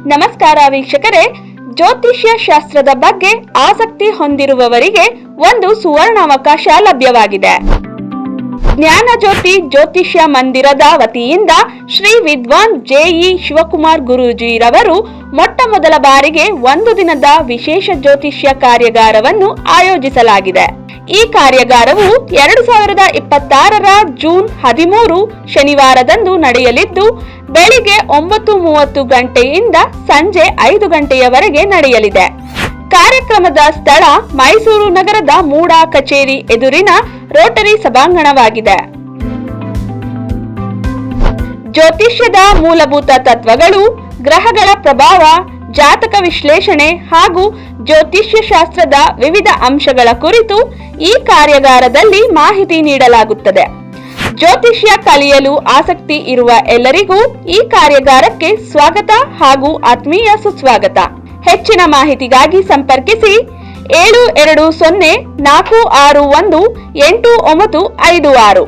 ನಮಸ್ಕಾರ ವೀಕ್ಷಕರೇ, ಜ್ಯೋತಿಷ್ಯ ಶಾಸ್ತ್ರದ ಬಗ್ಗೆ ಆಸಕ್ತಿ ಹೊಂದಿರುವವರಿಗೆ ಒಂದು ಸುವರ್ಣಾವಕಾಶ ಲಭ್ಯವಾಗಿದೆ. ಜ್ಞಾನಜ್ಯೋತಿ ಜ್ಯೋತಿಷ್ಯ ಮಂದಿರದ ವತಿಯಿಂದ ಶ್ರೀ ವಿದ್ವಾನ್ ಜೆ.ಇ. ಶಿವಕುಮಾರ್ ಗುರೂಜಿರವರು ಮೊಟ್ಟ ಮೊದಲ ಬಾರಿಗೆ ಒಂದು ದಿನದ ವಿಶೇಷ ಜ್ಯೋತಿಷ್ಯ ಕಾರ್ಯಾಗಾರವನ್ನು ಆಯೋಜಿಸಲಾಗಿದೆ. ಈ ಕಾರ್ಯಾಗಾರವು 2026 ಜೂನ್ 13 ಶನಿವಾರದಂದು ನಡೆಯಲಿದ್ದು, ಬೆಳಿಗ್ಗೆ 9:30 ಗಂಟೆಯಿಂದ ಸಂಜೆ 5 ಗಂಟೆಯವರೆಗೆ ನಡೆಯಲಿದೆ. ಕಾರ್ಯಕ್ರಮದ ಸ್ಥಳ ಮೈಸೂರು ನಗರದ ಮೂಡ ಕಚೇರಿ ಎದುರಿನ ರೋಟರಿ ಸಭಾಂಗಣವಾಗಿದೆ. ಜ್ಯೋತಿಷ್ಯದ ಮೂಲಭೂತ ತತ್ವಗಳು, ಗ್ರಹಗಳ ಪ್ರಭಾವ, ಜಾತಕ ವಿಶ್ಲೇಷಣೆ ಹಾಗೂ ಜ್ಯೋತಿಷ್ಯ ಶಾಸ್ತ್ರದ ವಿವಿಧ ಅಂಶಗಳ ಕುರಿತು ಈ ಕಾರ್ಯಾಗಾರದಲ್ಲಿ ಮಾಹಿತಿ ನೀಡಲಾಗುತ್ತದೆ. ಜ್ಯೋತಿಷ್ಯ ಕಲಿಯಲು ಆಸಕ್ತಿ ಇರುವ ಎಲ್ಲರಿಗೂ ಈ ಕಾರ್ಯಾಗಾರಕ್ಕೆ ಸ್ವಾಗತ ಹಾಗೂ ಆತ್ಮೀಯ ಸುಸ್ವಾಗತ. ಹೆಚ್ಚಿನ ಮಾಹಿತಿಗಾಗಿ ಸಂಪರ್ಕಿಸಿ 7204618956.